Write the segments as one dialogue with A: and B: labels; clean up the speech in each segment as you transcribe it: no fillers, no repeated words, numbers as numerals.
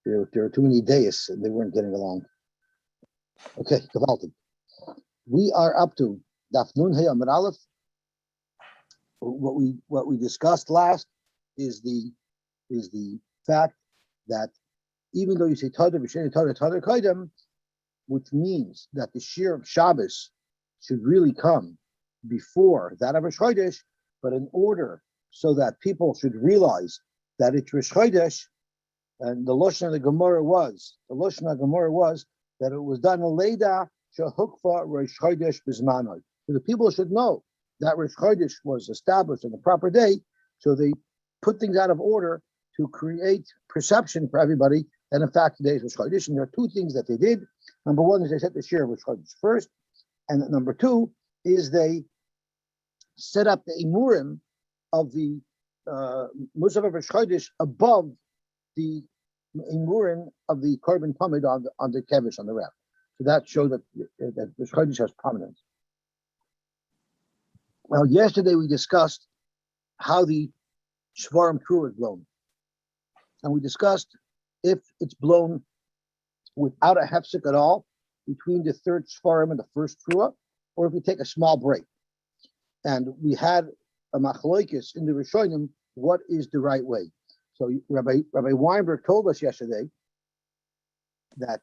A: there were too many days and they weren't getting along. Okay, gewaltig. We are up to Daf Nun Hey Amud Aleph. What we discussed last is the fact that even though you say Tadar B'Sheni Tadar Kaidem, which means that the Shir of Shabbos should really come before that of Rosh Chodesh, but in order so that people should realize that it's Rosh Chodesh, and the Lashon of the Gemara was that it was done in Leida Shehukfa Rosh Chodesh Bizmanoi. So the people should know that Rosh Chodesh was established on the proper day, so they put things out of order to create perception for everybody that in fact today is Rosh Chodesh. And there are two things that they did. Number one is they set the Shir of Rosh Chodesh first, and number two is they set up the Imurim of the Musaf of Rosh Chodesh above the Imurim of the Korban Tamid on the Kevish, on the raft. So that showed that Rosh Chodesh has prominence. Well, yesterday we discussed how the Shvarim Trua is blown. And we discussed if it's blown without a hefsek at all between the third Shvarim and the first Trua, or if you take a small break. And we had a machloikis in the Rishonim, what is the right way? So Rabbi Weinberg told us yesterday that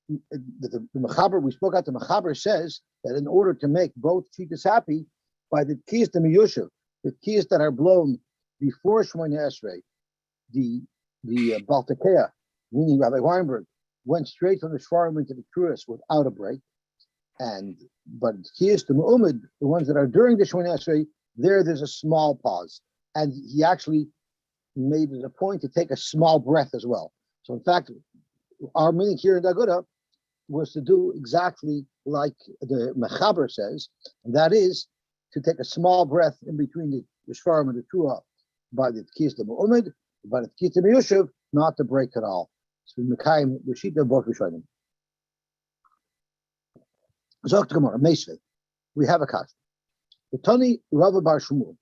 A: the Mechaber, we spoke out, the Mechaber says that in order to make both Shitas happy, by the keys to Miyushav, the keys that are blown before Shmoneh Esrei, the Baltakea, meaning Rabbi Weinberg, went straight from the Shvarim into the Truas without a break. But keys to Mu'umid, the ones that are during the Shmoneh Esrei, there's a small pause. And he actually made it a point to take a small breath as well. So in fact, our meaning here in Daguda was to do exactly like the Mechaber says, and that is to take a small breath in between the Shvarim and the Trua by the Kiyas to Mu'umid, by the Kiyas to Miyushav, not to break at all. So Mekayim, the Shita, both Rishonim. Zok to Gemara, Meisvei. We have a kash. The Tani Rava Bar Shmuel.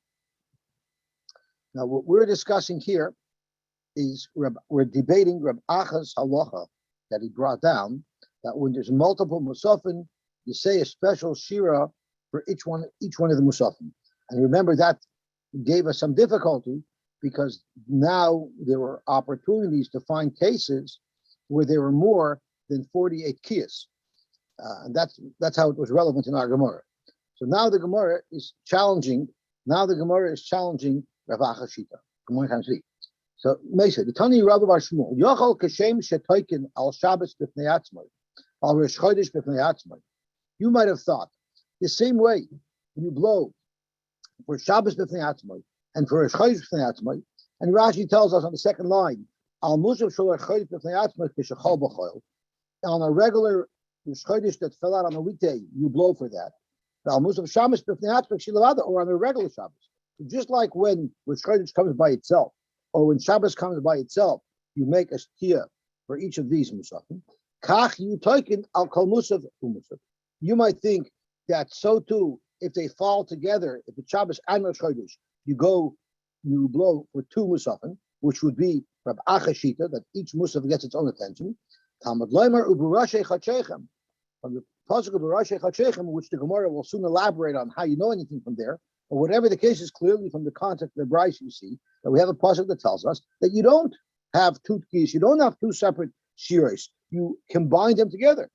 A: Now, what we're discussing here is we're debating Reb Acha's halacha that he brought down, that when there's multiple musafin, you say a special shira for each one of the musafin. And remember that gave us some difficulty because now there were opportunities to find cases where there were more than 48 kiyas. And that's how it was relevant in our Gemara. So now the Gemara is challenging. Rav Acha Shita. So Mesa, the Tani Rabbi Bar Shmuel, Yochal Kashem Shetoikin al Shabbos B'fnei Atzmai, al Rosh Chodesh B'fnei Atzmai. You might have thought the same way when you blow for Shabbos B'fnei Atzmai and for Rosh Chodesh B'fnei Atzmai, and Rashi tells us on the second line, al Musaf Shol Rosh Chodesh B'fnei Atzmai Kishachol B'choil. On a regular Rosh Chodesh that fell out on a weekday, you blow for that. Al Musaf Shabbos B'fnei Atzmai Shilavada, or on a regular Shabbos. Just like when Rosh Chodesh comes by itself, or when Shabbos comes by itself, you make a stia for each of these musafim. Kach you toikin al kol musaf umusaf. You might think that so too, if they fall together, if it's Shabbos and Rosh Chodesh, you blow for two musafim, which would be Rab Acha Shita, that each musaf gets its own attention. Talmud Loimer u'burashei chachechem. From the pasuk of burashei chachechem, which the Gemara will soon elaborate on how you know anything from there. Or whatever the case is, clearly from the context of the Bryce, you see that we have a pasuk that tells us that you don't have two keys, you don't have two separate shiras, you combine them together,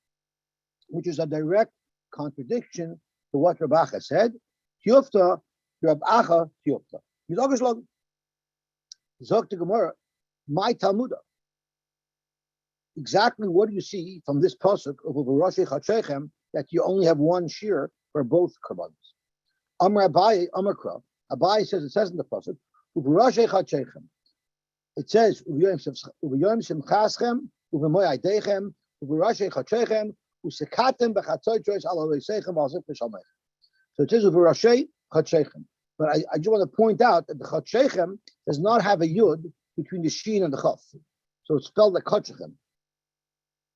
A: which is a direct contradiction to what Rab Acha said. Tiyufta, Rab Acha, Tiyufta. Zok to Gemara, my Talmuda. Exactly what do you see from this pasuk of Rosh Chachechem that you only have one shir for both korbanos? Amar Abaye, Amakra. Abaye says, it says in the pasuk, U'v'roshei chadshechem. It says, U'v'yom simchaschem, U'v'moy aidechem, U'v'roshei chadshechem, U'sekatem b'chatzot chois al aloisechem v'alzif v'shalmechem. So it says, U'v'roshei chadshechem. But I just want to point out that the chadshechem does not have a yud between the shin and the chaf. So it's spelled like chadshechem.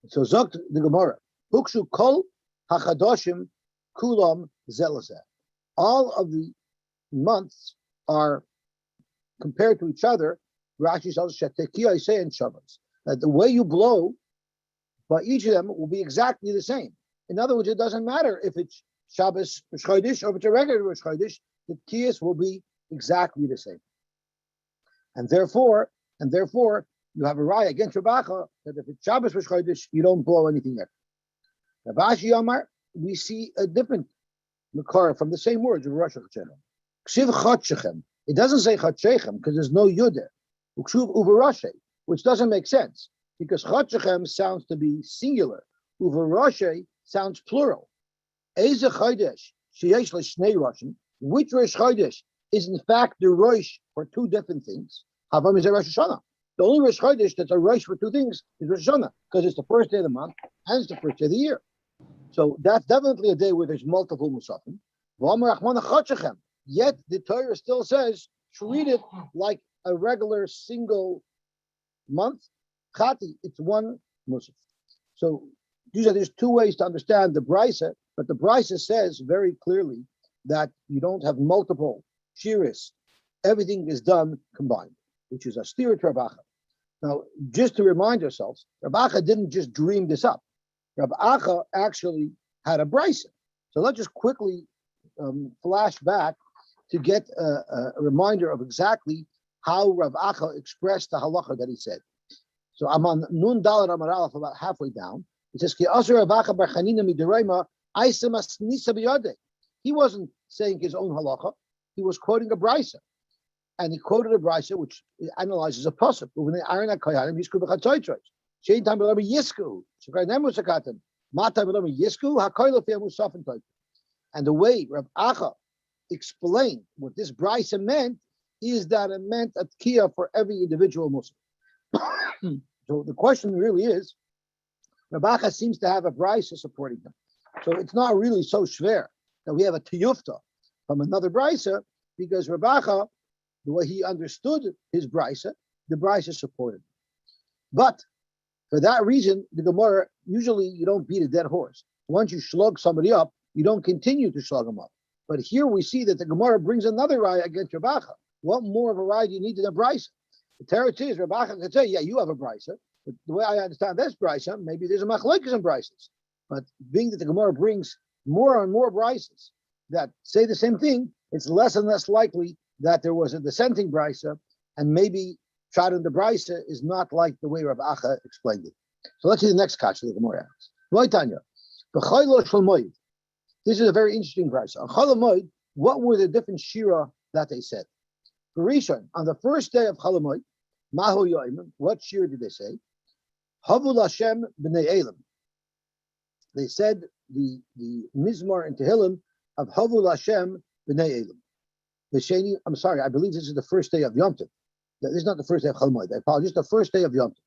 A: So Zokt the Gemara, Hukshu kol hachadoshim kulam zelazeh. All of the months are compared to each other. Rashi says Shetekiya Isay and Shabbos. that the way you blow by each of them will be exactly the same. In other words, it doesn't matter if it's Shabbos Rosh Chodesh or if it's a regular Rosh Chodesh, the tiyas will be exactly the same. And therefore, you have a raya against Rabacha that if it's Shabbos Rosh Chodesh, you don't blow anything there. Rav Ashi Amar, we see a different makar from the same words of Rosh Hashanah. Ksiv Chotshechem. It doesn't say Chotshechem because there's no yud there. Ukshuv Uvaroshe, which doesn't make sense because Chotshechem sounds to be singular. Uvaroshe sounds plural. Eze Chodesh sheyesh l'shnei roshim. Which Rosh Chodesh is in fact the Rosh for two different things? Havam is a Rosh Hashanah. The only Rosh Chodesh that's a Rosh for two things is Rosh Hashanah because it's the first day of the month and it's the first day of the year. So that's definitely a day where there's multiple musafim. Yet the Torah still says treat it like a regular single month. Chati, it's one musaf. So there's two ways to understand the brisa, but the brisa says very clearly that you don't have multiple shiras. Everything is done combined, which is a steer to Rabacha. Now, just to remind ourselves, Rabacha didn't just dream this up. Rabacha actually had a brisa. So let's just quickly flash back to get a reminder of exactly how Rabacha expressed the halacha that he said. So I'm on Nun Dalet Amar Aleph, about halfway down. It says, Ki Asur Rabacha Bar Chanina Midoraima Aisa Masnisa Biyadeh. He wasn't saying his own halacha. He was quoting a brisa. And he quoted a brisa which analyzes a pasuk. When they iron at koyanim, yisku b'chatzoytros. Shein time b'lama yisku. Shekar nemu sakatim. Mata b'lama yisku. Hakoylo fi'am usafin toy. And the way Rav Acha explained what this brisa meant is that it meant a tkiya for every individual Muslim. So the question really is, Rav Acha seems to have a brisa supporting him. So it's not really so shver that we have a tiyufta from another brisa because Rav Acha, the way he understood his brisa, the brisa supported him. But for that reason, the Gemara, usually you don't beat a dead horse. Once you slug somebody up, you don't continue to slug them up. But here we see that the Gemara brings another raya against Rav Acha. What more of a raya do you need than a brisa? The teretz is Rav Acha can say, yeah, you have a brisa. But the way I understand this brisa, maybe there's a machlokes in brises. But being that the Gemara brings more and more brises that say the same thing, it's less and less likely that there was a dissenting brisa, and maybe shot in the brisa is not like the way Rav Acha explained it. So let's see the next kasha the Gemara asks. This is a very interesting brisa. On Chol Hamoed, what were the different shira that they said? For Rishon, on the first day of Chol Hamoed, Mahu Yoimim, what shira did they say? Havul Hashem b'nei Elam. They said the Mizmor and Tehillim of Havul Hashem b'nei Elam. I'm sorry, I believe this is the first day of Yom Tov. This is not the first day of Chol Hamoed. I apologize, the first day of Yom Tov.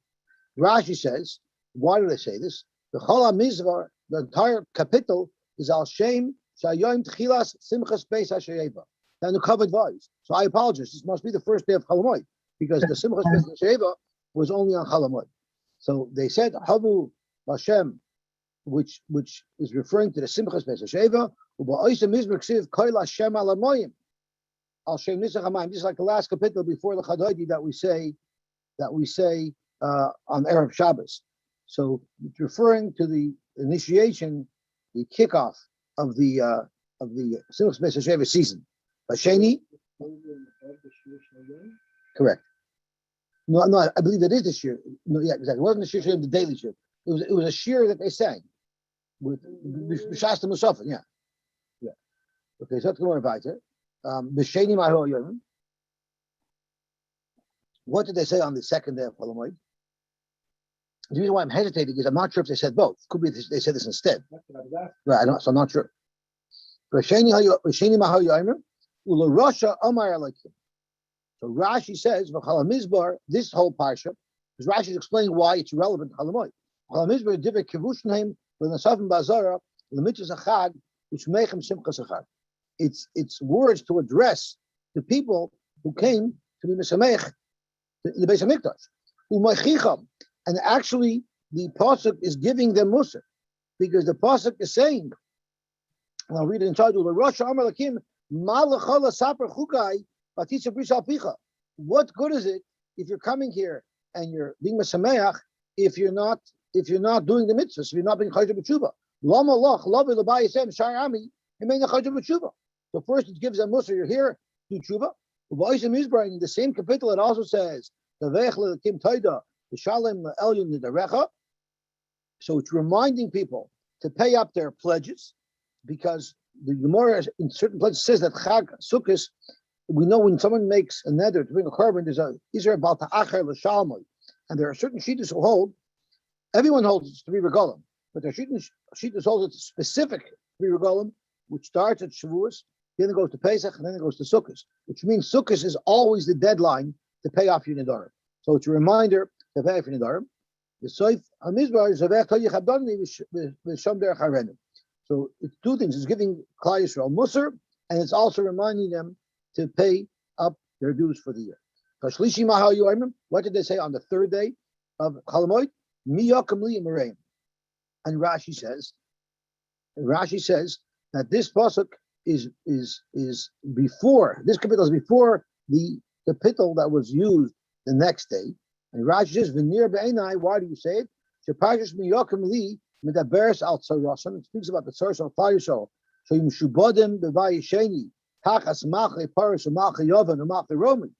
A: Rashi says, why do they say this? The Chol HaMizvah, the entire capital, is Al Shem Shayom Tchilas Simchas Beis HaSheyeva. And the covered voice. So I apologize, this must be the first day of Chol Hamoed, because the Simchas Beis HaSheyeva was only on Chol Hamoed. So they said, Havu Hashem, which is referring to the Simchas Beis HaSheyeva, U'ba'oisa Mizmor Ksiv Koil Hashem Alamoyim. Al Shem Nisach HaMayim. This is like the last capital before the Chadodi that we say on Erev Shabbos. So it's referring to the initiation, the kickoff of the Simchas Beis HaSheva season. Basheni, correct. No, I believe it is this year. No, yeah, exactly. It wasn't the shir of the daily shir. It was a shir that they sang with Shasta Musafin. Yeah. Okay, so let's go on weiter. B'sheni Mahu Yom. What did they say on the second day of Chol Hamoed? The reason why I'm hesitating is I'm not sure if they said both. Could be they said this instead. Right, so I'm not sure. B'sheni Mahu Yom. Ula Rasha Amar Alekim. So Rashi says, V'chal HaMizbar, this whole parsha, because Rashi is explaining why it's relevant to Chol Hamoed. V'chal HaMizbar divrei kivushnheim v'nasafim ba'azara l'mitzvah zachag u'shmeichem simchas zachag. It's words to address the people who came to be Mesamech, the Beis HaMikdash. U'maichicham. And actually, the pasuk is giving them Musa, because the pasuk is saying, and I'll read it inside, Ula Rasha Amar Alekim, what good is it if you're coming here and you're being Mesameach if you're not doing the mitzvahs, if you're not being chayzer b'tshuva. Lama lach lavi l'bayisem shar ami imein chayzer b'tshuva. So first it gives a musar, you're here, do tshuva. In the same capital, it also says the kim taida the shalem elyon nidarecha. So it's reminding people to pay up their pledges, because the Gemara in certain places says that Chag Sukkos, we know when someone makes a neder to bring a korban, there's a Israel about the Acher l'Shalmoi, and there are certain shittas who hold. Everyone holds it's 3 regalim, but there are shittas holds it's specific 3 regalim, which starts at Shavuos, then it goes to Pesach, and then it goes to Sukkos, which means Sukkos is always the deadline to pay off your nedarim. So it's a reminder to pay off your nedarim. The Soif Hamizbar is so it's 2 things. It's giving Klal Yisrael Musar, and it's also reminding them to pay up their dues for the year. What did they say on the 3rd day of Chalamoid? And Rashi says that this pasuk is before, this capital is before the capital that was used the next day. And Rashi says, "V'nir be'enai." Why do you say it? Shepashish miyakim li medaberes al tzarasan. It speaks about the source of Klal Yisrael. So you mishubadim b'vayisheni tachas malchei paris u'malchei yovan u'malchei roman.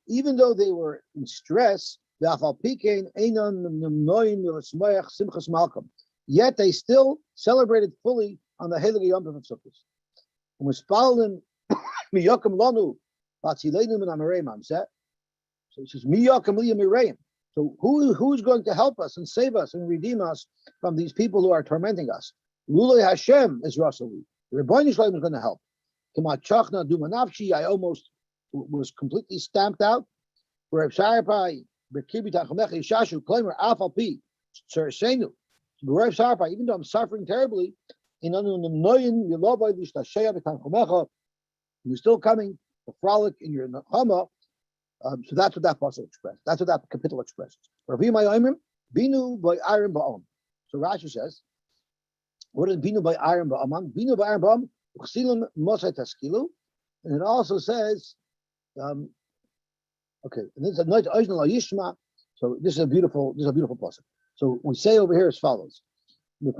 A: Even though they were in stress, yet they still celebrated fully on the Heilige Yom Tov of Sukkot. So it says, so who's going to help us and save us and redeem us from these people who are tormenting us? Lulei Hashem is Rasuli. The Rebbeinu Shalom is going to help. I almost was completely stamped out. Even though I'm suffering terribly, you're still coming to frolic in your Nechama. So that's what that pasuk expresses. That's what that capital expresses. So Rashi says, what is binu by iron ba'aman? Binu by iron ba'am, and it also says, okay, and this is a night yishma. So this is a beautiful pasuk. So we say over here as follows: the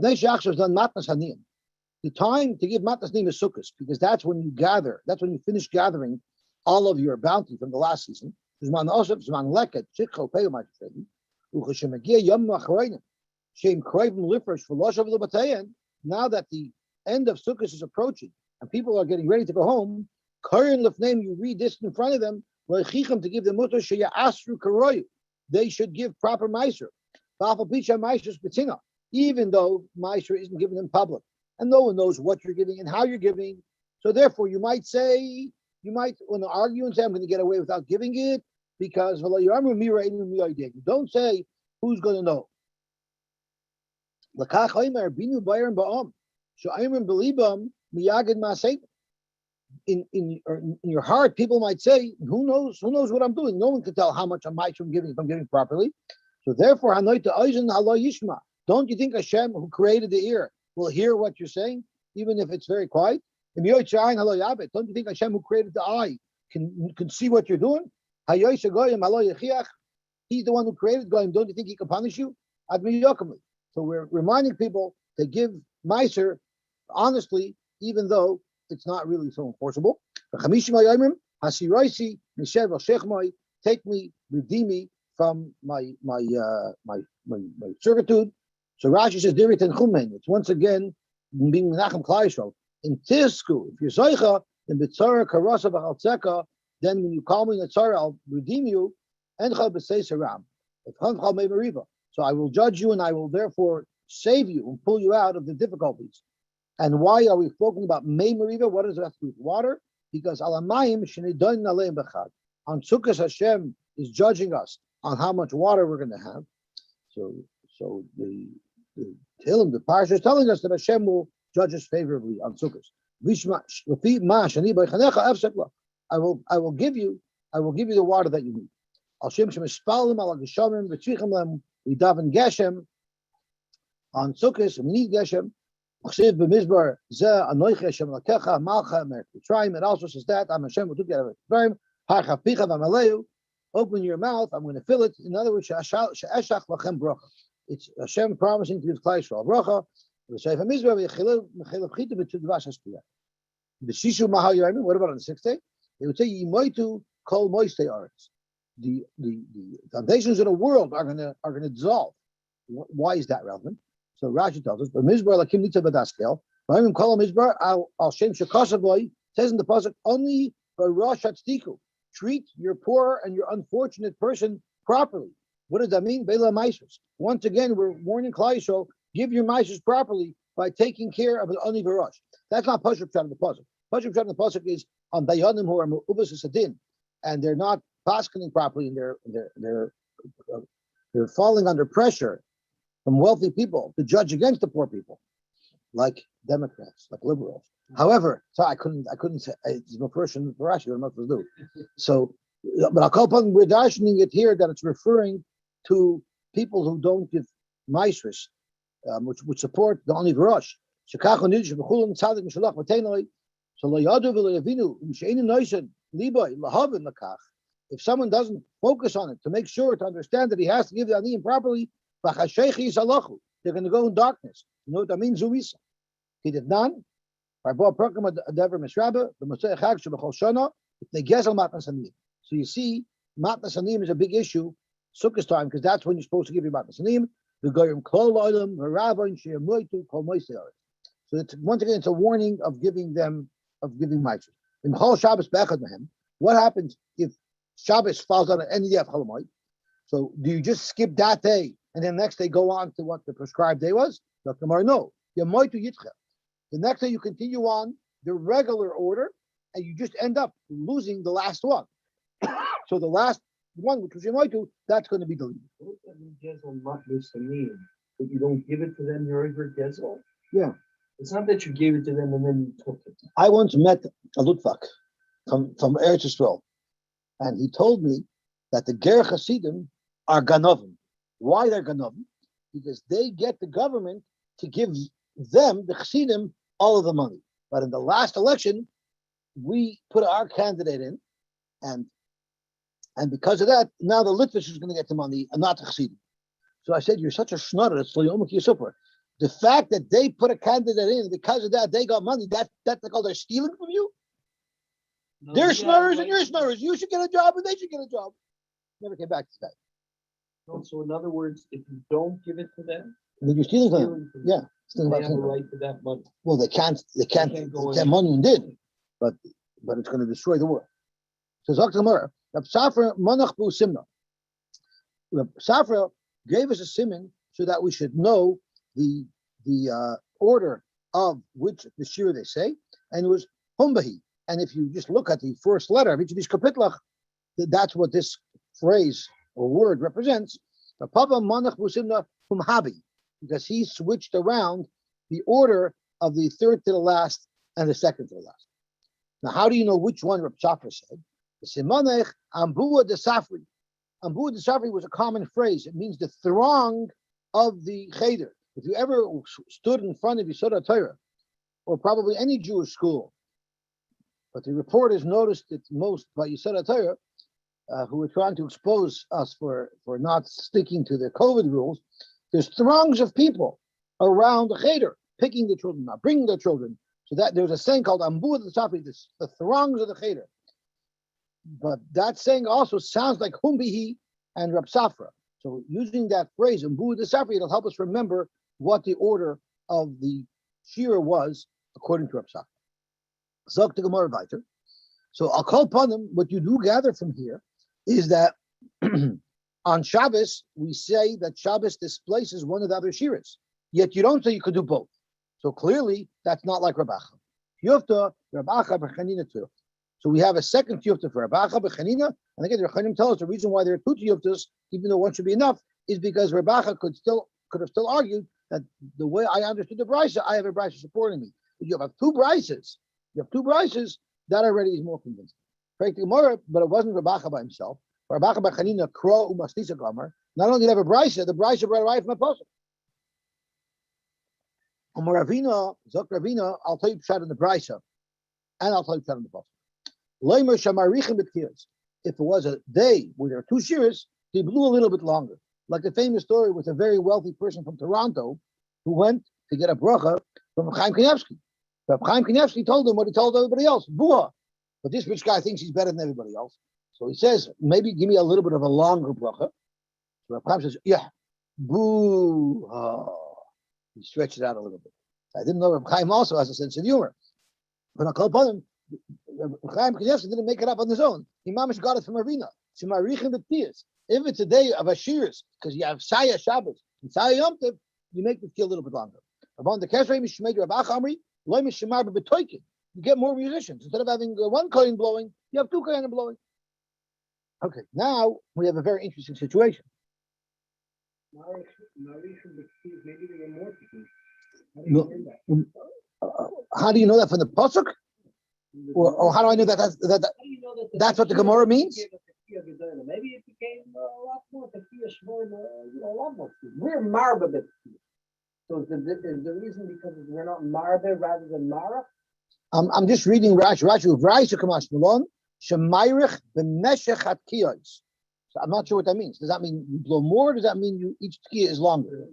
A: time to give matnas name is Sukkot, because that's when you gather. That's when you finish gathering all of your bounty from the last season. Now that the end of Sukkot is approaching and people are getting ready to go home, you read this in front of them, to give them mutar sheya'asru karoyu. They should give proper meiser. Even though meiser isn't given in public, and no one knows what you're giving and how you're giving. So therefore, you might want to argue and say, I'm going to get away without giving it, because you don't say who's going to know. In your heart, people might say, who knows what I'm doing? No one can tell how much I'm giving if I'm giving properly. So therefore, don't you think Hashem, who created the ear, will hear what you're saying, even if it's very quiet? Don't you think Hashem, who created the eye, can see what you're doing? He's the one who created Goyim. Don't you think he can punish you? So we're reminding people to give Meiser honestly, even though it's not really so enforceable. Take me, redeem me from my servitude. So Rashi says, it's once again being Menachem Klal Yisrael. In Tisku, if you're Zoicha, in B'tzara Karasa B'Chaltzeka, then when you call me in the Tzara, I'll redeem you. Encha B'Sei Saram. So I will judge you and I will therefore save you and pull you out of the difficulties. And why are we talking about Mei Meriva? What does it have to do with water? Because Alamayim Shenidoin Naleim Bechad. On Sukkot, Hashem is judging us on how much water we're going to have. So the Tehillim, the Parsha is telling us that Hashem will judge us favorably on Sukkot. I will give you the water that you need. We daven Geshem on Sukkot. We need Geshem. It also says that I'm Hashem who took you out of Mitzrayim. Open your mouth, I'm going to fill it. In other words, she'eshach lachem bracha. It's Hashem promising to give Klal Yisrael bracha. What about on the sixth day? They would say, "Yimoitu kol moistei aretz." The foundations of the world are going to dissolve. Why is that relevant? So Rashi tells us, "But mizbar lakim nitza badaskel." V'ayim kol mizbar al shem shekasavoy says in the pasuk only b'rosh hatzdiku. Treat your poor and your unfortunate person properly. What does that mean? Beila ma'asos. Once again, we're warning Klal Yisrael, give your ma'asos properly by taking care of an oni v'rosh. That's not pasuk pshat in the pasuk. Pasuk pshat in the pasuk is on dayanim who are mu'ubas asadin, and they're not paskening properly, and they're falling under pressure from wealthy people to judge against the poor people, like Democrats, like liberals. However, so I couldn't say it's a person for Rashi. What am I supposed to do? So, but I'll call upon we're darshaning it here that it's referring to people who don't give maasros, which support the Oni V'rosh. If someone doesn't focus on it to make sure to understand that he has to give the aniyim properly, they're going to go in darkness. You know what that means? He did none. So you see, matnas aniyim is a big issue, Sukkah's time, because that's when you're supposed to give your matnas aniyim. So it's, once again, it's a warning of giving maasros. In Chol Shabbos be'echad mehem, what happens if Shabbos falls on any day of Chol? So do you just skip that day and then next day go on to what the prescribed day was? No. The next day you continue on the regular order, and you just end up losing the last one. So the last one, which was your moitu, that's going to be deleted.
B: What does that mean, gezel matnas aniyim? But you don't give it to them, you're over gezel?
A: Yeah.
B: It's not that you gave it to them and then you took it.
A: I once met a Lutvak from Eretz Yisrael, and he told me that the Ger Hasidim are Ganovim. Why they're Ganovim? Because they get the government to give them, the Hasidim, all of the money. But in the last election, we put our candidate in, and because of that, now the Litvish is going to get the money and not the Hasidim. So I said, you're such a schnutter, it's L'yomuk Yisupar. The fact that they put a candidate in, because of that, they got money, that's called they're stealing from you? No, they're schnorrers and you're schnorrers. You should get a job and they should get a job. Never came back to that.
B: No, so in other words, if you don't give it to them,
A: then you're stealing from them. Yeah.
B: They have a right to that money.
A: Well, they can't money and did, but it's going to destroy the world. So Zok Gemara, Rab Safra Monach Bu Simna. Rab Safra gave us a siman so that we should know the order of which the shir they say, and it was Humbahi. And if you just look at the first letter of each of these kapitlach, that's what this phrase or word represents. Papa Monach Bu Simna Humhabi. Because he switched around the order of the third to the last and the second to the last. Now, how do you know which one Reb Safra said? The Simonech Ambua de Safri. Ambua de Safri was a common phrase. It means the throng of the cheder. If you ever stood in front of Yesod HaTorah, or probably any Jewish school, but the reporters noticed it most by Yesod HaTorah, who were trying to expose us for not sticking to the COVID rules. There's throngs of people around the cheder, picking the children up, bringing their children. So that there's a saying called Ambu the Safi, the throngs of the cheder. But that saying also sounds like Humbihi and Rab Safra. So using that phrase, Ambu the Safi, it'll help us remember what the order of the shira was according to Rab Safra. Zok to Gemara weiter. So I'll call upon them. What you do gather from here is that on Shabbos, we say that Shabbos displaces one of the other shiras. Yet you don't say you could do both. So clearly, that's not like Rabacha. Tiyufta, Rabacha, B'chanina too. So we have a second tiyufta for Rabacha, B'chanina. And again, the Chanim tell us the reason why there are two tiyuftas, even though one should be enough, is because Rabacha could have still argued that the way I understood the brisa, I have a brisa supporting me. But you have two brises. That already is more convincing. But it wasn't Rabacha by himself. Not only did I have a brisa, the brisa brought right from a pasuk. Zok Ravina, I'll tell you pshat in the brisa, and I'll tell you pshat in the pasuk. if it was a day where there were two shears, he blew a little bit longer. Like the famous story with a very wealthy person from Toronto who went to get a bracha from Chaim Kanievsky. But Chaim Kanievsky told him what he told everybody else, buha. But this rich guy thinks he's better than everybody else. So he says, maybe give me a little bit of a longer bracha. So Chaim says, yeah, buha. He stretched it out a little bit. I didn't know Reb Chaim also has a sense of humor. When I called upon him, Chaim Kanievsky didn't make it up on his own. He mamish got it from Arena. If it's a day of Ashiris, because you have Saya Shabbos and Saya Yom Tov, you make the skill a little bit longer. Upon the Kesrei Mishmei Rabach Amri, Loy Mishmar B'Betoikin. You get more musicians. Instead of having one kohen blowing, you have two kohen blowing. Okay, now we have a very interesting situation.
B: Maybe there were more
A: No, how do you know that from the pasuk? Or how do I know that that's what the Gemara means?
B: Maybe it became a lot more a lot more. We're marba. So is the reason because we're not marba rather than mara?
A: I'm just reading Rashi. Rashi Kamash Malon Shemayrich b'meshech hatkiyos. So I'm not sure what that means. Does that mean you blow more? Or does that mean each tkiya is longer?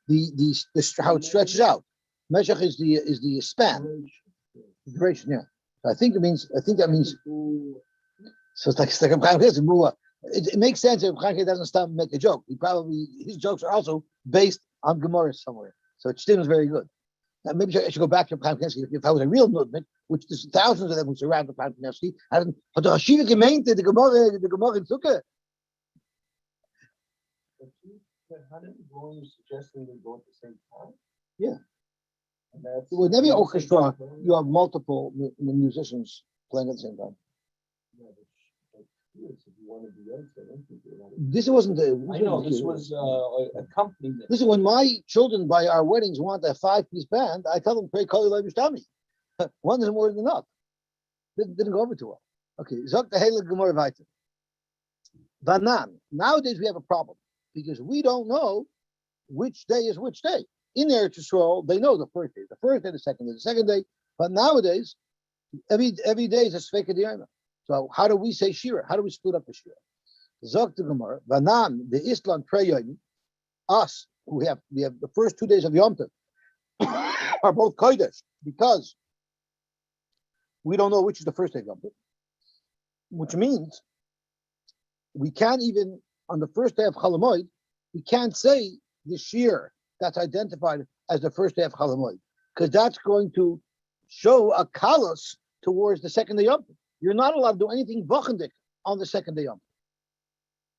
A: The how it stretches out. Meshech is the span, the duration. Yeah. So I think that means. So it's like it makes sense if Chaim doesn't stop and make a joke. His jokes are also based on Gemara somewhere. So it still is very good. Now maybe I should go back to Chaim if I was a real movement, which there's thousands of them who surround Chaim Kanievsky. And the Hashiva gemeinte the Gemara in Sukka.
B: Suggesting they go at the same time.
A: Yeah. With every orchestra, you have multiple musicians playing at the same time. This wasn't the.
B: I know this was a company.
A: This is when my children by our weddings want a 5-piece band. I tell them pray Kol Yilai B'Shtami. One is more than enough. Didn't go over too well. Okay, Zok the Heilig Gemara Vayter. Banan. Nowadays we have a problem because we don't know which day is which day. In Eretz Yisrael, they know the first day, the second day. But nowadays, every day is a Sveka D'Yoma. So how do we say Shira? How do we split up the Shira? Zok the Gemara, Vanan, the Islam Preyayim, us, we have the first 2 days of Yom Tov, are both Kodesh, because we don't know which is the first day of Yom Tov, which means we can't even, on the first day of Chalamoid, we can't say the Shir that's identified as the first day of Chalamoid, because that's going to show a kalos towards the second day Yom Tov. You're not allowed to do anything vachendik on the second day Yom Tov.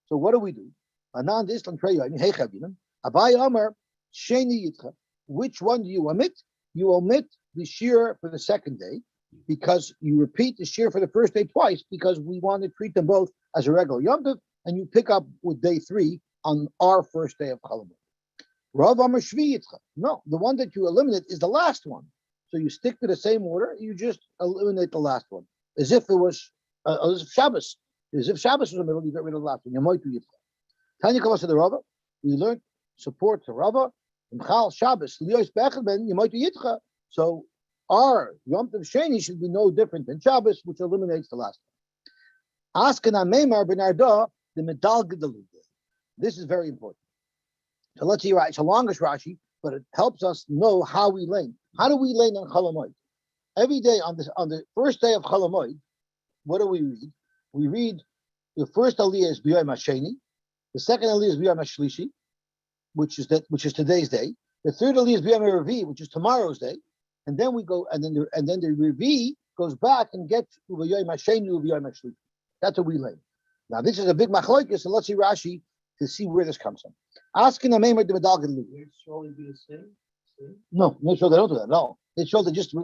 A: So what do we do? Anan Islam Preyayim, Hey Chavinim, Abai Amar, Sheni Yitcha. Which one do you omit? You omit the Shir for the second day, because you repeat the Shir for the first day twice, because we want to treat them both as a regular Yom Tov, and you pick up with day 3 on our first day of Chalamoid. Rav Amar Shvi Yitcha. No, the one that you eliminate is the last one. So you stick to the same order, you just eliminate the last one. As if it was, as if Shabbos. As if Shabbos was in the middle, you get rid of the last one. Yamoitu Yitcha. Tanya Kavas to the Rava, we learned support to Rava, Mchal Shabbos, Liyos Bechel Ben, Yamoitu Yitcha. So our Yom Tov Sheni should be no different than Shabbos, which eliminates the last one. Askana Meimar Ben Arda, the Medal Gedalu. This is very important. So let's see, right? It's a longish Rashi, but it helps us know how we lane. How do we lane on Chalamoid? Every day on the first day of Chalamoid, what do we read? We read the first Aliyah is B'Yom HaSheni, the second Aliyah is B'Yom HaShlishi, which is today's day. The third Aliyah is B'Yom HaRevi, which is tomorrow's day, and then we go and then the Revi goes back and gets B'Yom HaSheni B'Yom HaShlishi. That's what we lane. Now this is a big machlokes, so let's see Rashi to see where this comes from. Asking the Meimer the Medal Gedalu.
B: Will it surely be the same?
A: No, sure they don't do that. No, they show they just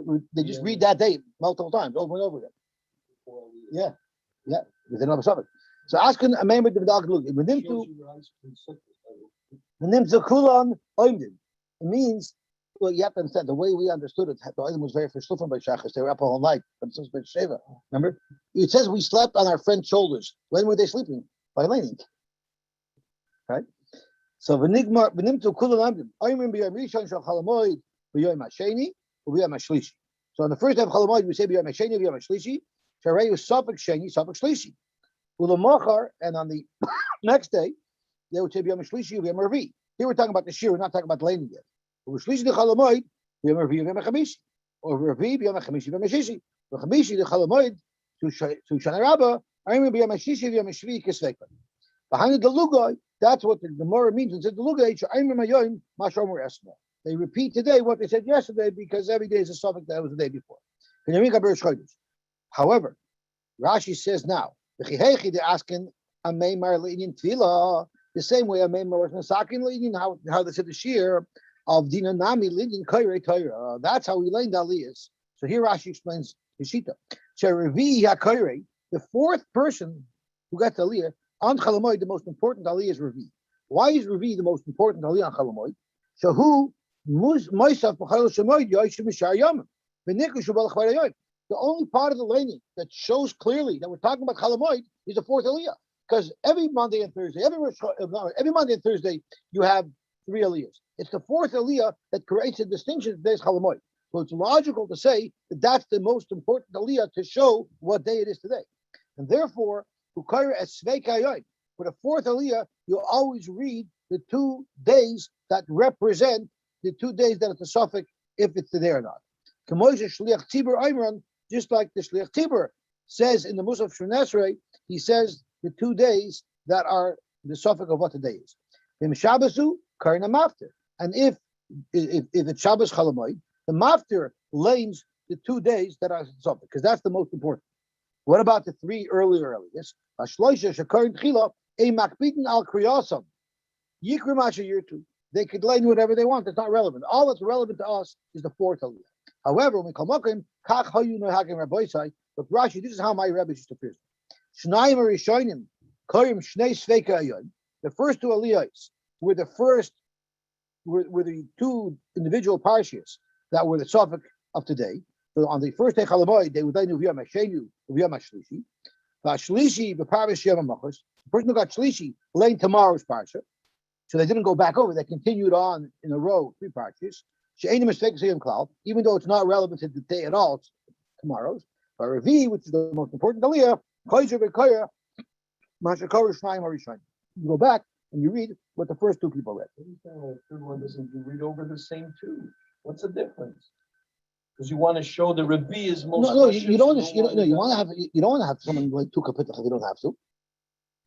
A: read that day multiple times over and over again. Yeah, because they don't have a suffix. So asking a member of the dog look. It means, well, you have to understand the way we understood it. The item was very verschliffen by Shachas. They were up all night, but it's by Sheva. Remember, it says we slept on our friend's shoulders. When were they sleeping? By leaning. Right. So v'nigmar v'nimtu kulam amdim. Oyim b'yom rishon shel chalamoid b'yom hasheni u'b'yom hashlishi. So on the first day of chalamoid we say b'yom hasheni b'yom hashlishi. Sharei safek sheni safek shlishi. Ulamachar, and on the next day, they would say B'yom Shlishi, B'yom Revi. Here we're talking about the shir, we're not talking about the laning yet. Shlishi the Chalamoid, B'yom Revi, B'yom Chamishi, or Revi, B'yom Chamishi, B'yom Shishi. Chamishi the Chalamoid to Shana Rabbah, I remember B'yom Shishi, B'yom Shvi Kisvekah. Behind the Lugay, that's what the Gemara means. It said the Lugay, they repeat today what they said yesterday because every day is a suffix that was the day before. However, Rashi says now, they're asking a Meimar Le'inyan Tefillah, the same way a Meimar was Masakin Le'inyan, how they said the shear of Dinanami Le'inyan Kairei Torah. That's how we learned Aliyahs. So here Rashi explains the Shita. Revi HaKairei, the fourth person who got the Aliyah, on Chalamoid, the most important Aliyah is Revi. Why is Revi the most important Aliyah on Chalamoid? So who Moisaf B'chayil Shemoid Yoshim Mishar Yomim. The only part of the laning that shows clearly that we're talking about Chalamoid is the fourth Aliyah. Because every Monday and Thursday, every Monday and Thursday, you have three Aliyahs. It's the fourth Aliyah that creates a distinction today's Chalamoid. So it's logical to say that that's the most important Aliyah to show what day it is today. And therefore, for the fourth Aliyah, you always read the 2 days that represent the 2 days that it's a suffix, if it's there or not. Just like the Shliach Tibur says in the Musaf Shmonesrei, he says the 2 days that are the suffix of what the day is. And if it's Shabbos Chalamoid, the Maftir lanes the 2 days that are the suffix, because that's the most important. What about the 3 earlier Aliyahs? They could lay whatever they want. It's not relevant. All that's relevant to us is the fourth Aliyah. However, when we come up with but Rashi, this is how my Rebbe used to phrase it. The first 2 Aliyahs were the 2 individual parshias that were the suffix of today. So on the first day Chalamoid, they would then Uviyam Hashenu, Uviyam Hashlishi. Vashlishi, the Parvish Yom HaMachos. The person who got Shlishi lay tomorrow's parsha. So they didn't go back over. They continued on in a row, 3 parshas. She'einu mistake Siyam Klal, even though it's not relevant to the day at all, it's tomorrow's. But Revi, which is the most important Aliyah, Koyzer V'Koyer, Mashakor Shnayim Harishayin. You go back and you read what the first 2 people read.
C: The third one doesn't read over the same 2. What's the difference? Because you want to show the Revi is most.
A: No, you don't. You want to have. You don't want to have someone like 2 kapitals if you don't have to,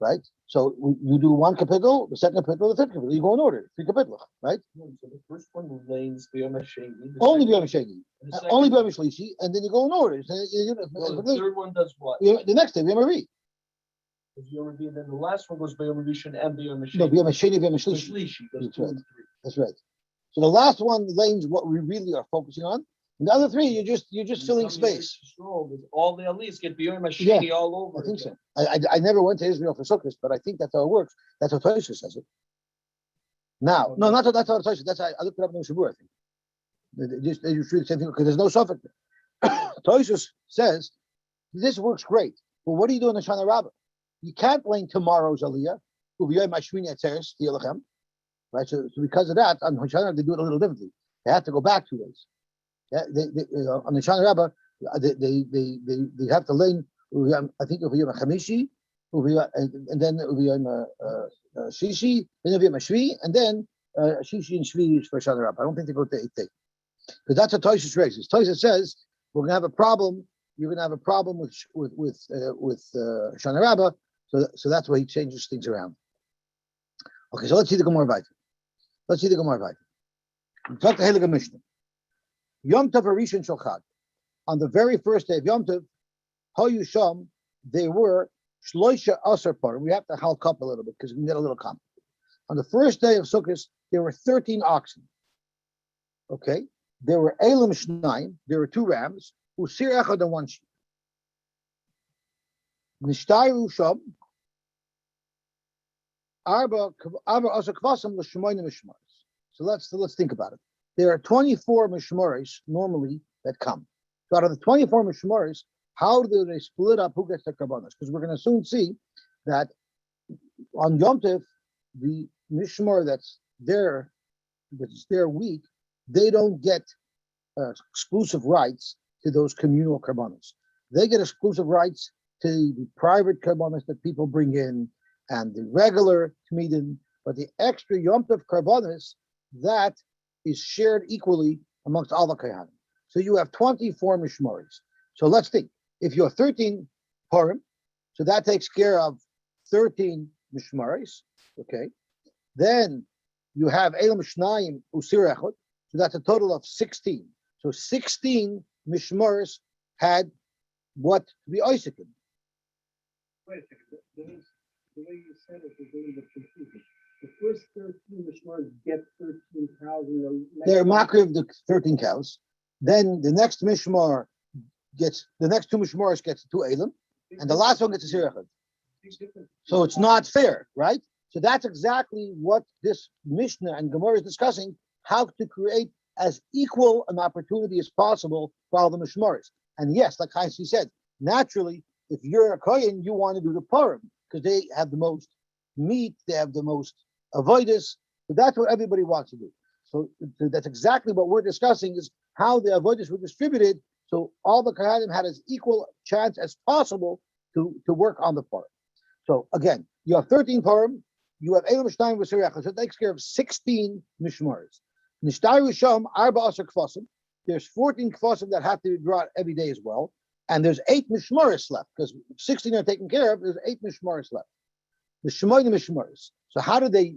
A: right? So you do 1 kapitel, the second kapitel, the third kapitel. You go in order, 3 kapitals, right?
C: No, so the first one lanes B'yom Hasheni.
A: Only B'yom Hasheni, only B'yom Shlishi, and then you go in order.
C: The third one does what?
A: The next day B'yom Revi.
C: B'yom Revi, and then the last one goes B'yom Rishon and B'yom Hasheni.
A: No, B'yom Hasheni, B'yom Shlishi.
C: That's right.
A: That's right. So the last one lanes what we really are focusing on. And the other 3, you're just filling space.
C: All the Aliyahs get B'yom Hasheni all over.
A: I think so. I never went to Israel for Sukkot, but I think that's how it works. That's how Tosha says it. Now, no, not that's how Tosha. That's how I looked it up in the Shabur. I think they just read the same thing because there's no suffix there. Tosha says this works great, but what do you do in the Shana Rabbah? You can't lane tomorrow's Aliyah. Right, so because of that, on Shana they do it a little differently. They have to go back 2 days. Yeah, on the Shana Rabbah, they have to lane. I think it'll be a Chamishi, and then it'll be a Shishi, then it'll be a Shvi, and then Shishi and Shvi is for Shana Rabbah. I don't think they go to 8 days because that's what Tosha raises. Tosha says we're going to have a problem. You're going to have a problem with Shana Rabbah, so that's why he changes things around. Okay, so let's see the Gemara Vayter. Let's talk to Heilige Mishnah. Yom Tov Harishon Shel Chag. On the very first day of Yom Tov, Hayu Sham, they were Shloisha Asar Parim. We have to hulk up a little bit because we can get a little complicated. On the first day of Sukkot, there were 13 oxen. Okay, there were Elam Shnayim. There were 2 rams. Usir Echad and 1 sheep. Nishtayu Sham. Arba Asar Kvasam L'Shemoyim Mishmaris. So let's think about it. There are 24 mishmaris normally that come. So out of the 24 mishmaris, how do they split up who gets the karbanos? Because we're going to soon see that on Yom Tov, the mishmar that's their week, they don't get exclusive rights to those communal karbanos. They get exclusive rights to the private karbonos that people bring in and the regular tmidin, but the extra Yom Tov karbonos that is shared equally amongst all the kohanim. So you have 24 mishmaris. So let's think. If you have 13 purim, so that takes care of 13 mishmaris. Okay. Then you have Elam Shnayim Usir Echad, so that's a total of 16. So 16 mishmaris had what to be Isaac.
B: Wait a second. The way you said it is a little bit confusing. The first 13 mishmaris get 13,000.
A: They're makri of the 13 cows. Then the next mishmar gets, the next two mishmaris gets 2 elam, and the last one gets a sirachad. So it's not fair, right? So that's exactly what this Mishnah and Gemara is discussing, how to create as equal an opportunity as possible for all the mishmaris. And yes, like Heinz said, naturally, if you're a kohen, you want to do the purim because they have the most meat, they have the most avoidus. So that's what everybody wants to do. So that's exactly what we're discussing, is how the avoidus were distributed, so all the kohanim had as equal chance as possible to work on the purim. So again, you have 13 purim, you have Elam Shnayim V'Sirechah, so it takes care of 16 mishmaris. Nishtai Risham Arba Asar Kfasim. There's 14 kfasim that have to be brought every day as well, and there's 8 mishmaris left because 16 are taken care of. There's 8 mishmaris left. The Shemoyim mishmaris. So how do they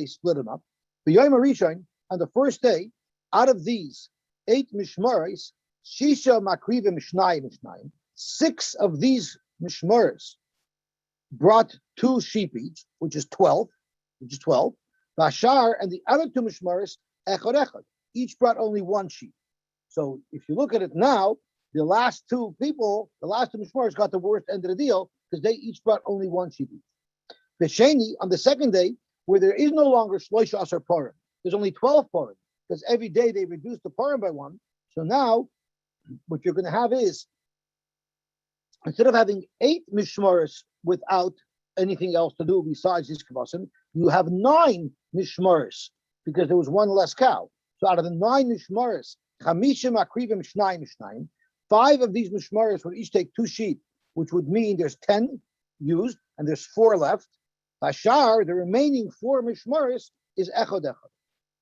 A: split them up? The Yom Rishon, on the first day, out of these 8 mishmaris, Shisha Makriva Mishnayim. 6 of these mishmaris brought 2 sheep each, which is 12. Bashar and the other 2 mishmaris, Echad Echad, each brought only 1 sheep. So if you look at it now, the last 2 mishmaris got the worst end of the deal because they each brought only 1 sheep each. The Sheni, on the second day, where there is no longer Shloisha Asar Purim, there's only 12 Purim, because every day they reduce the Purim by 1. So now, what you're going to have is, instead of having 8 mishmaris without anything else to do besides these kavasim, you have 9 mishmaris, because there was 1 less cow. So out of the 9 mishmaris, chamishim akrivim shnayim, 5 of these mishmaris would each take 2 sheep, which would mean there's 10 used, and there's 4 left. Bashar, the remaining 4 mishmaris, is echad echad.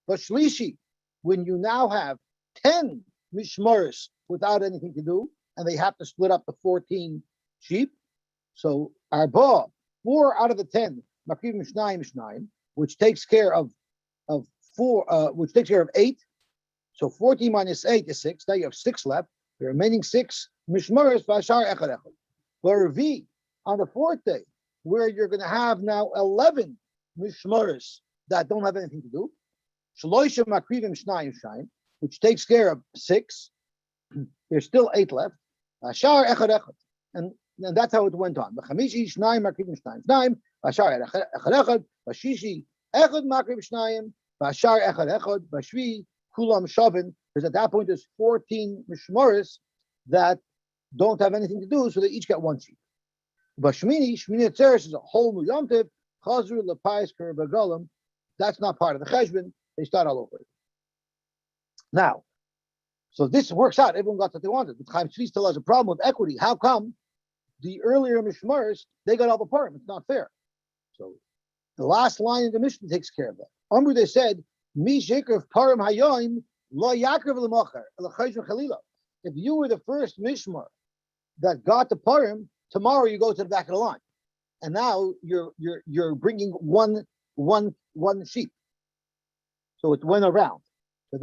A: But shlishi, when you now have 10 mishmaris without anything to do, and they have to split up the 14 sheep, so arba, 4 out of the 10, makriv mishnayim, which takes care of 4, which takes care of 8. So 14 minus 8 is 6. Now you have 6 left. The remaining 6 mishmaris bashar echad echad. But on the 4th day, where you're going to have now 11 mishmaris that don't have anything to do, shloisha makrivim shnayim, which takes care of 6. There's still 8 left. Bashar echad echad, and that's how it went on. B'chamishi shnayim makrivim shnayim, bashar echad echad, b'shishi echad makriv shnayim, bashar echad echad, b'shvi kulam shavin. Because at that point there's 14 mishmaris that don't have anything to do, so they each get 1 sheep. But Shmini Atzeres is a whole new Yom Tov. Chazru lepais kerbagolim. That's not part of the cheshbon. They start all over. Now, so this works out. Everyone got what they wanted. But Chaim Tzvi still has a problem with equity. How come the earlier mishmaris they got all the purim? It's not fair. So the last line in the Mishnah takes care of that. Amru, they said, Mi sheker purim hayoim lo yakrav l'mocher l'chayshon chalila. If you were the first mishmar that got the purim, tomorrow you go to the back of the line, and now you're bringing one sheep. So it went around. So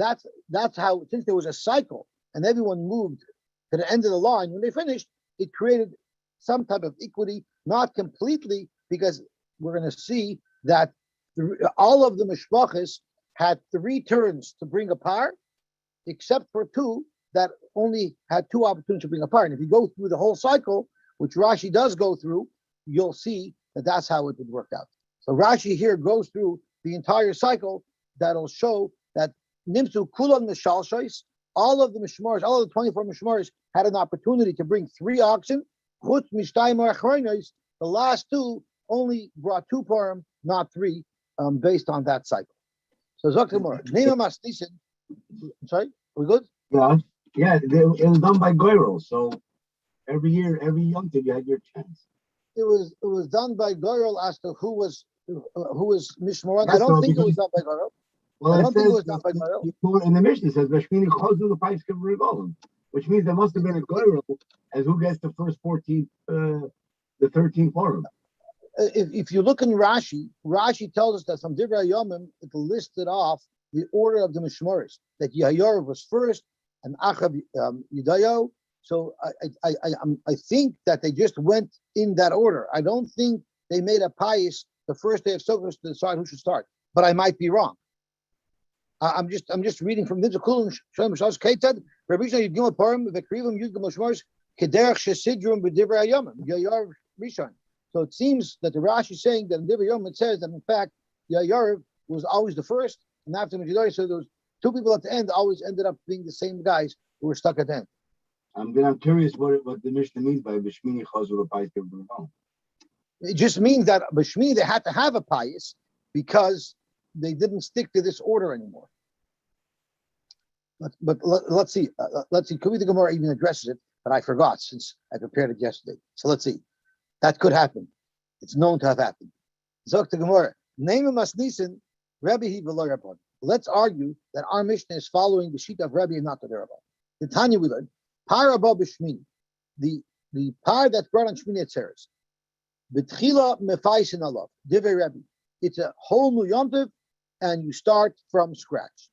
A: that's how, since there was a cycle and everyone moved to the end of the line, when they finished, it created some type of equity, not completely, because we're going to see that all of the mishpachas had 3 turns to bring a par, except for 2 that only had 2 opportunities to bring a par. And if you go through the whole cycle, which Rashi does go through, you'll see that that's how it would work out. So Rashi here goes through the entire cycle that'll show that Nimsu Kulan Mishalshais, all of the mishmaris, all of the 24 mishmaris had an opportunity to bring 3 oxen. Chutz Mishtayim Achronos, the last 2 only brought 2 purim, not 3, based on that cycle. So Zoktimor, Nema Mastisin, sorry, we good?
D: Yeah, it was done by Goyrel, so Every year, every Yom Tov, you had your chance.
A: It was done by Goyal as to who was Mishmoran. I
D: Yes,
A: don't
D: so
A: think it was
D: because
A: done by Goyal.
D: well,
A: I
D: it
A: don't think it
D: says
A: was done by Goyal.
D: in the Mishnah it says Vashmini Chozu the Paiskim Revolim, which means there must have been a Goyal as who gets the first 14, the 13 forum.
A: If you look in Rashi, Rashi tells us that from Divrei Yomim it listed off the order of the Mishmoris, that Yahayor was first and Achav Yudayo. So I think that they just went in that order. I don't think they made a pious the first day of Sukkot to decide who should start, but I might be wrong. I'm just reading from Nidzakulun Shem Shas Keted Rabishna Yudgim Parim Vekrivim Yudgim Mishmoris Kederach Shesidrum B'Divrei Yomim Yahayor Rishon. So it seems that the Rashi is saying that in Divrei Yom it says that in fact Yair was always the first, and after Mejidori, so there was two people at the end always ended up being the same guys who were stuck at the end.
D: I'm curious what the Mishnah means by Vashmini Chozu the Paiskim Revolim.
A: It just means that B'Shmini they had to have a pious because they didn't stick to this order anymore. But let's see. Could be the Gemara even addresses it, but I forgot since I prepared it yesterday. So let's see. That could happen. It's known to have happened. Zok the Gemara. Name of Masnisin, Rebbe he below Rabban. Let's argue that our Mishnah is following the sheet of Rebbe and not the Rabban. The Tanya we learned, Par above B'Shmini, the par that's brought on Shmini Atzeres. B'tchila mefaisin alav, Divrei Rebbe. It's a whole new Yom Tov, and you start from scratch.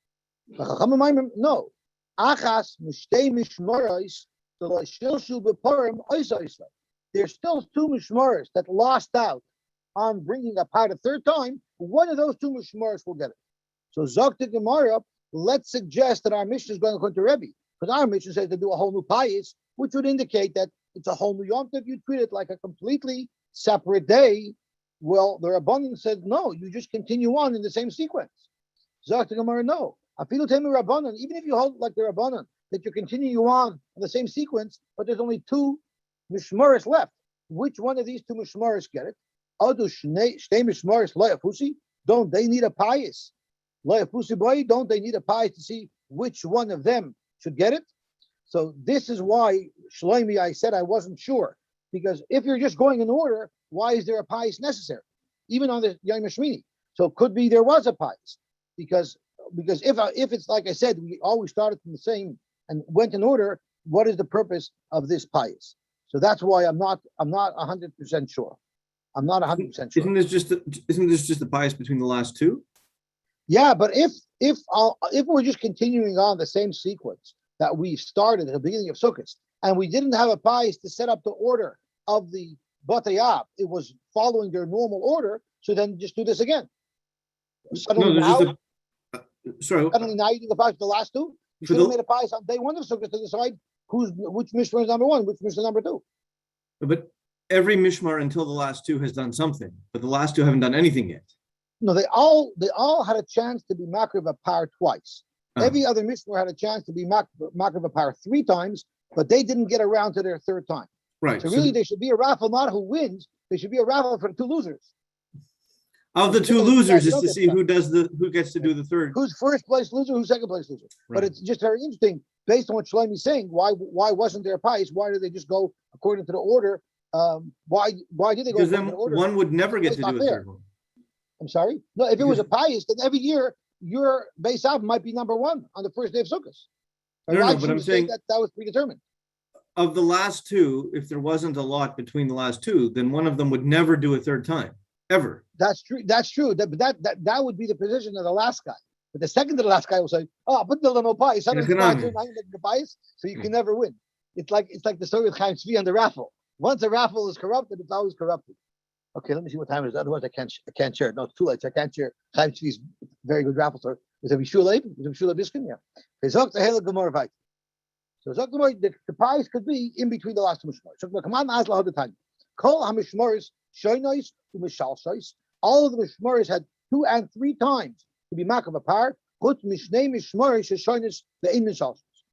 A: No. Achas mishtei mishmorais, the shilshu b'porim oisaisla. There's still two mishmaris that lost out on bringing a part a third time. One of those two mishmaris will get it. So Zok the Gemara, let's suggest that our mission is going according to Rebbe, because our mission says to do a whole new payis, which would indicate that it's a whole new Yom Tov. You treat it like a completely separate day. Well, the Rabbanan said no. You just continue on in the same sequence. Zok the Gemara, no. Afilu temi Rabbanan, even if you hold like the Rabbanan that you continue on in the same sequence, but there's only two mishmaris left. Which one of these two mishmaris get it? Adu shtei mishmaris loyafusi. Don't they need a pious? Loyafusi boy, don't they need a pious to see which one of them should get it? So this is why Shlomi, I said I wasn't sure, because if you're just going in order, why is there a pious necessary, even on the Yom Shmini? So it could be there was a pious, because if it's like I said, we always started from the same and went in order. What is the purpose of this pious? So that's why I'm not 100% sure. I'm not 100% sure.
E: Isn't this just the bias between the last two?
A: Yeah, but if we're just continuing on the same sequence that we started at the beginning of Sukkot, and we didn't have a bias to set up the order of the Batayab, it was following their normal order. So then just do this again. Suddenly now you do the bias the last two. You should have made a bias on day one of Sukkot to decide which mishmar is number one, which mishmar is number two.
E: But every mishmar until the last two has done something, but the last two haven't done anything yet.
A: No, they all had a chance to be makriv a par twice. Every other mishmar had a chance to be makriv a par three times, but they didn't get around to their third time.
E: Right.
A: So really, there should be a raffle, not who wins. There should be a raffle for the two losers.
E: Of the two losers is to see who gets to do the third.
A: Who's first place loser, who's second place loser.
E: Right.
A: But it's just very interesting, based on what Shlomi is saying, why wasn't there a pious? Why did they just go according to the order? Why did they go
E: Because
A: according
E: then
A: to the order?
E: one would never get to do a third one.
A: I'm sorry? No, if it was a pious, then every year your base album might be number one on the first day of Sukkot.
E: No, but I'm saying
A: that was predetermined.
E: Of the last two, if there wasn't a lot between the last two, then one of them would never do a third time, ever.
A: That's true. That would be the position of the last guy. But the second to the last guy will say, "Oh, but the no pious. I don't the pious, so you can never win." It's like the story with Chaim Tzvi on the raffle. Once a raffle is corrupted, it's always corrupted. Okay, let me see what time it is. Otherwise, I can't share it. No, it's too late. So I can't share Chaim Tzvi's very good raffle story. Is it Bishulab? Is it Bishulab Diskin? Yeah. Zok the Hela Gemara Vayt. So Zok Gemara, the pious could be in between the last two mishmars. So come on, Azla the time. Kol hamishmaris shoynois u'mishalshois. All of the mishmaris had 2 and 3 times to be makav apart. Put mishnei mishmaris shoynois ve'in mishalshois.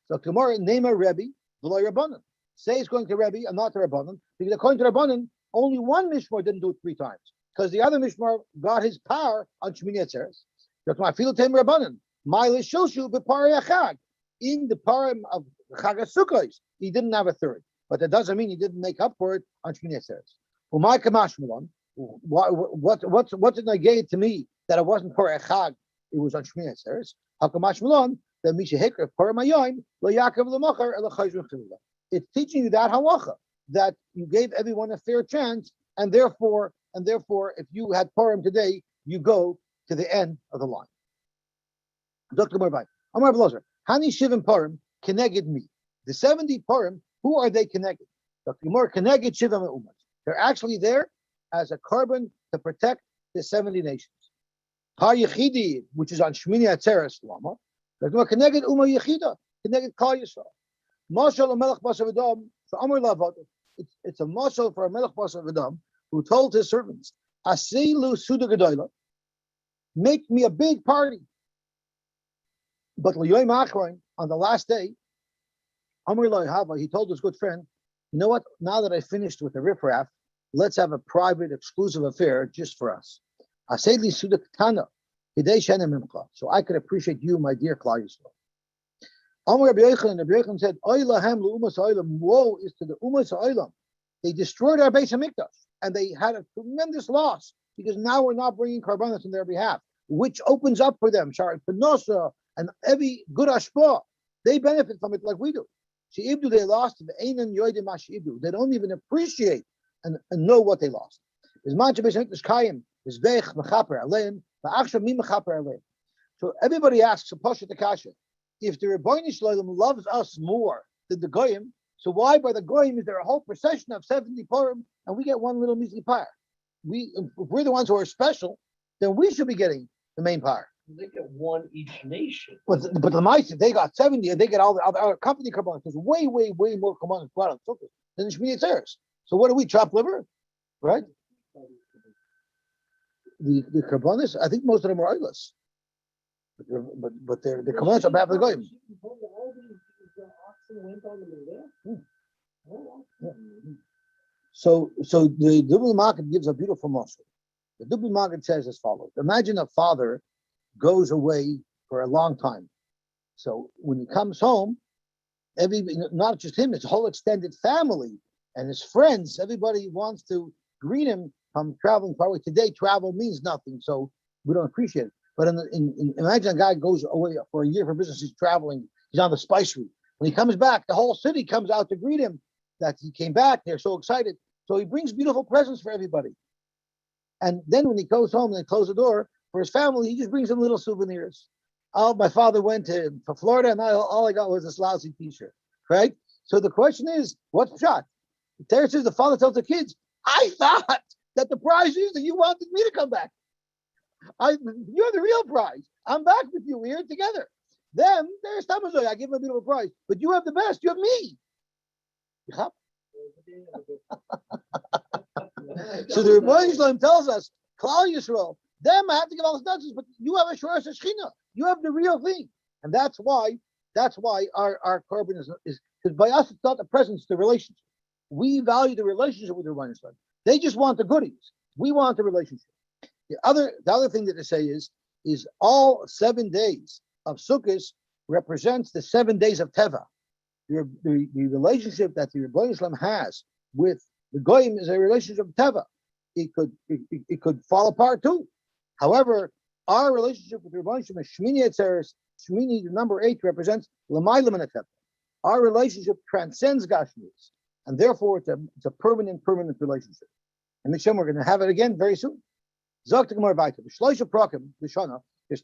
A: So Gemara name a Rebbe v'lo Rabbanan. Say it's going to Rebbe and not to Rabbanan, because according to Rabbanan, only one mishmar didn't do it 3 times, because the other mishmar got his power on Shmini Atzeres. That's why I feel Tem Rabbanan. Ma'ile shoshu b'parei achag. In the parim of Chag Sukkos, he didn't have a third. but that doesn't mean he didn't make up for it on Shmini Atzeres. Well, my Kamashmalon, what did I get to me that it wasn't for Echag, it was on Shmini Atzeres? How Kamashmalon, that Misha Hekra, for Mayoim, Lo Yaakov Lamachar, Ela Chayzun Chilula. It's teaching you that halacha, that you gave everyone a fair chance, and therefore, if you had Purim today, you go to the end of the line. Dr. Morbai, Amar Blazer, Hani Shivim Purim, connected me. The 70 Purim, who are they connected? Dr. Mor connected Shivim Umas. They're actually there as a carbon to protect the 70 nations. Har Yechidi, which is on Shmini Atzeres, Lama. Dr. Mor connected Uma Yechida, connected Kal Yisrael. Mashal Melech Basar V'Dam, so Amar Lavad. It's a mashal for a Melech Basar V'Dam who told his servants, Asilu Suda Gedoyla, make me a big party. But L'yoyim Achron, on the last day, Amar Lo Hava, he told his good friend, you know what? Now that I finished with the riffraff, let's have a private, exclusive affair just for us. Asedli Suda Katana, Hidei Shenem Mimcha, so I could appreciate you, my dear Klal Yisrael. Amar Rabbi Yochanan said, Oy lahem l'umas ha'olam, woe is to the umas ha'olam. They destroyed our Beis Hamikdash, and they had a tremendous loss, because now we're not bringing karbanos on their behalf, which opens up for them, Shari Penosa, and every good ashpa. They benefit from it like we do. She'ibdu, they lost, they don't even appreciate and know what they lost. So everybody asks, if the Rebbeinu Shalom loves us more than the Goyim, so why by the Goyim is there a whole procession of 70 Purim and we get one little measly pyre? If we're the ones who are special, then we should be getting the main pyre.
C: They get one each nation.
A: But the Maisa, they got 70 and they get all the other company karbanos. There's way more karbanos brought on Sukkot than the Shmini Atzeres. So what do we, chop liver? Right? The karbanos, I think most of them are oilers. But they're the karbanos on behalf of the Goyim. So the Dubli Market gives a beautiful muscle. The Dubli Market says as follows: imagine a father goes away for a long time. So when he comes home, not just him, his whole extended family and his friends, everybody wants to greet him from traveling far away. Today, travel means nothing, so we don't appreciate it. But imagine a guy goes away for a year for business, he's traveling, he's on the spice route. When he comes back, the whole city comes out to greet him that he came back. They're so excited. So he brings beautiful presents for everybody. And then when he goes home and they close the door, for his family, he just brings them little souvenirs. Oh, my father went to Florida and all I got was this lousy t-shirt, right? So the question is, what's shot? Terry says the father tells the kids, I thought that the prize is that you wanted me to come back. You're the real prize. I'm back with you. We're here together. Then there's Tamazoy. I give him a beautiful prize. But you have the best. You have me. So the Rebbeinu Shalom tells us, Klal Yisrael, them I have to give all the nonsense, but you have a Shora Shechina. You have the real thing. And that's why our carbon is because by us it's not the presence, it's the relationship. We value the relationship with the Rebbeinu Shalom. They just want the goodies. We want the relationship. The other thing that they say is all 7 days of Sukkot represents the 7 days of Teva. The relationship that the Rebbeinu Shalom has with the Goyim is a relationship of Teva. It could fall apart too. However, our relationship with the Rebbeinu Shalom is Shmini Atzeres. Shmini, the number 8, represents L'mayla min Teva. Our relationship transcends Gashmius, and therefore it's a permanent relationship. And Mishem, we're going to have it again very soon. There's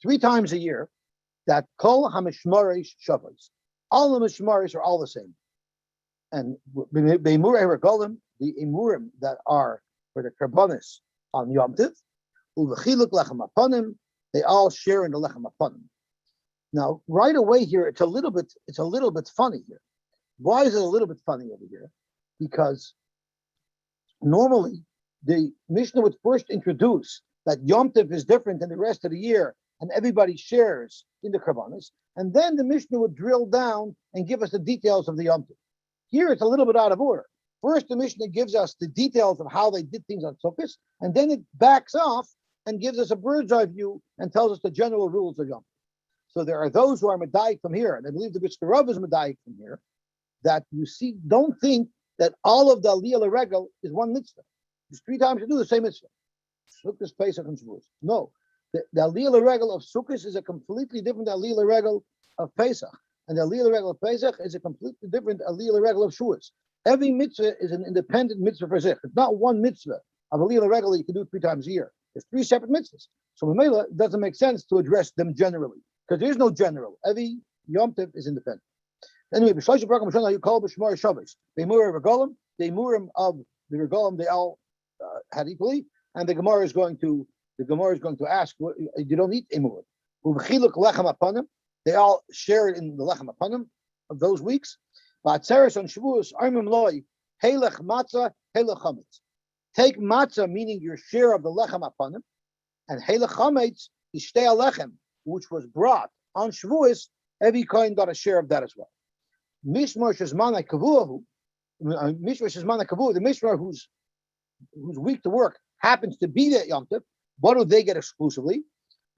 A: 3 times a year that Kol HaMishmaresh Shavos. All the Mishmaresh are all the same. And Beimurei Regalim, the Imurim that are for the Karbonis on Yom Tiv, Uvechiluk Lechem Aponim, they all share in the Lechem Aponim. Now, right away here, it's a little bit funny here. Why is it a little bit funny over here? Because normally the Mishnah would first introduce that Yom Tov is different than the rest of the year, and everybody shares in the Karbanis, and then the Mishnah would drill down and give us the details of the Yom Tov. Here it's a little bit out of order. First, the Mishnah gives us the details of how they did things on Sukkot, and then it backs off and gives us a bird's eye view and tells us the general rules of Yom Tov. So there are those who are Medayik from here, and I believe the Bishkarav is Medayik from here, that you see, don't think that all of the Aliyah Regel is one mitzvah. There's 3 times to do the same mitzvah. Sukkot, Pesach, and Shavuos. No, the Aliyah Regel of Sukkot is a completely different Aliyah Regel of Pesach, and the Aliyah Regel of Pesach is a completely different Aliyah Regel of Shavuos. Every mitzvah is an independent mitzvah for sich. It's not one mitzvah of Aliyah Regel that you can do 3 times a year. There's 3 separate mitzvahs. So Mamela, it doesn't make sense to address them generally because there is no general. Every Yom Tov is independent. Anyway, B'shlosh Baruch Hashem, you call B'shmar Shabbos. The Regalim, the Murim of the Regalim, they all had equally, and the Gemara is going to ask, you don't eat Emurim. Uvchiluk lechem apanim, they all share in the lechem apanim of those weeks. Ba'atzeres on Shavuos, armim loy, helech matzah, helech chametz. Take matzah, meaning your share of the lechem apanim, and helech chametz, ishtei alechem, which was brought on Shavuos, every kohen got a share of that as well. Mishmar shezmana kavuahu, Mishmar shezmana kavuahu, the Mishmar who's week to work happens to be that Yom Tov. What do they get exclusively?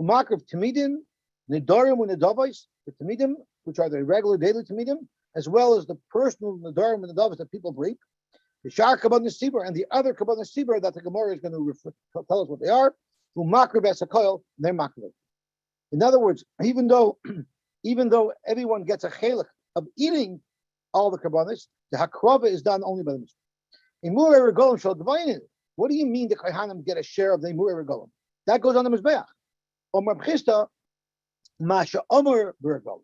A: Umakrav Tamidim, Nidarim and Nidavos, the Tamidim, which are the regular daily Tamidim, as well as the personal Nidarim and Nidavos that people break. The Shar Kabbalah Sibur and the other Kabbalah Sibur that the Gemara is going to tell us what they are. Umakrav Esakoil, they're Makrav. In other words, even though everyone gets a chelik of eating all the Kabbalahs, the Hakrava is done only by the Mishra. In Murei Regolim shall divine it. What do you mean the Kohanim get a share of the Murei Regolim? That goes on the Mizbeach. Omar B'chista, Masha Omer Regolim.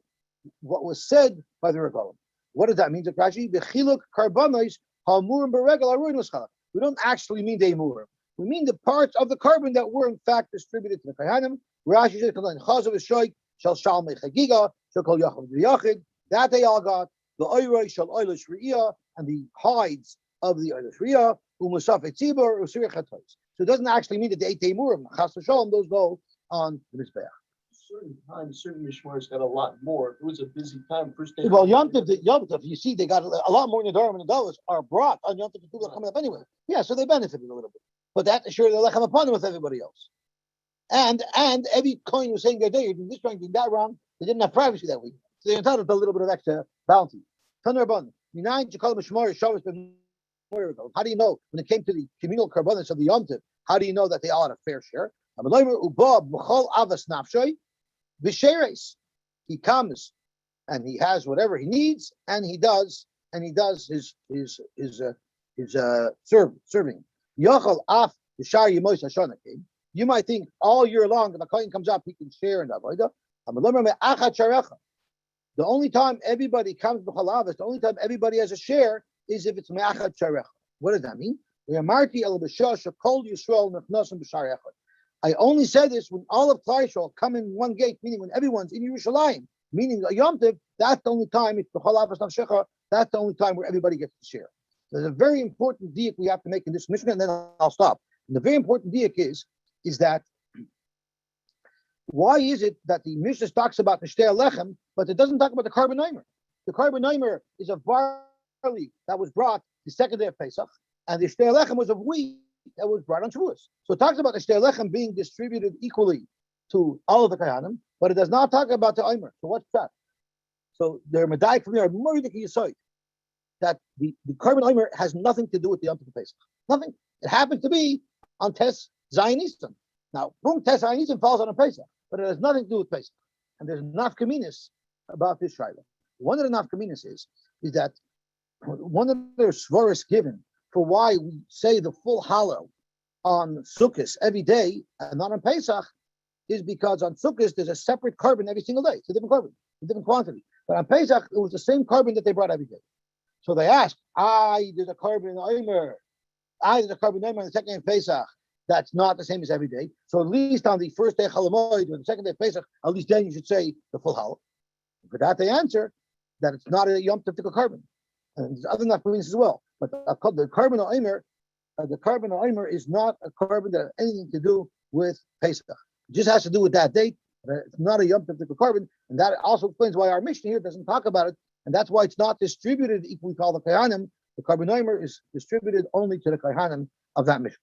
A: What was said by the Regolim. What does that mean? Rashi, B'chiluk Karbanos Hamurim Beregel Aruin L'Schala. We don't actually mean the Murim. We mean the parts of the carbon that were in fact distributed to the Kohanim. Rashi says, Chazav Shoik shall Shalmei Chagiga shall Kol Yachid V'Yachid. That they all got. The Oiroi shall Oilish Riyah and the hides of the Oilish Riyah. So it doesn't actually mean that the 8 Murim, Chas v'Shalom, those go on the Mizbeach.
C: Certain times, certain Mishmars got a lot more. It was a busy time. First day.
A: Well, Yom Tov, you see, they got a lot more Nedarim and Nedalos are brought on Yom Tov. People are coming up anyway. Yeah, so they benefited a little bit. But that sure they're lechem upon them with everybody else. And every coin was saying their day, you're doing this wrong, doing that wrong. They didn't have privacy that week. So they're entitled to a little bit of extra bounty. Taner Abban. How do you know when it came to the communal karbanos of the Yom Tov? How do you know that they all had a fair share? He comes and he has whatever he needs, and he does his serving. You might think all year long if a kohen comes up, he can share in that. The only time everybody comes b'chalav, the only time everybody has a share is if it's me'achad sharecha. What does that mean? I only said this when all of Klal Yisrael come in one gate, meaning when everyone's in Yerushalayim, meaning a Yom Tov, that's the only time, it's b'chalav nafshecha, that's the only time where everybody gets to share. There's a very important diak we have to make in this mission, and then I'll stop. And the very important diak is that why is it that the Mishnah talks about the Shtei Lechem, but it doesn't talk about the carbon Eimer? The carbon Eimer is a barley that was brought the second day of Pesach, and the Shtei Lechem was of wheat that was brought on Shavuos. So it talks about the Shtei Lechem being distributed equally to all of the Kohanim, but it does not talk about the Eimer. So what's that? So there are Medai from there, Yosy, that the carbon Eimer has nothing to do with the Yom Tov Pesach. Nothing. It happens to be on Tes Zionism. Now, boom, Tes Zionism falls on a Pesach, but it has nothing to do with Pesach. And there's nafkaminas about this Shaila. One of the nafkaminas is that one of the svaris given for why we say the full hallow on Sukkot every day and not on Pesach is because on Sukkot there's a separate carbon every single day. It's a different carbon, a different quantity. But on Pesach, it was the same carbon that they brought every day. So they asked, there's a carbon Eimer. There's a carbon Eimer on the second day of Pesach. That's not the same as every day. So at least on the first day of Chalamoid or the second day of Pesach, at least then you should say the full hallow. For that they answer that it's not a Yom Tov carbon. And there's other nafkaminas as well. But the carbon Eimer is not a carbon that has anything to do with Pesach. It just has to do with that date. It's not a Yom Tov carbon. And that also explains why our Mishnah here doesn't talk about it. And that's why it's not distributed equally to all the Kohanim. The carbon Eimer is distributed only to the Kohanim of that Mishnah.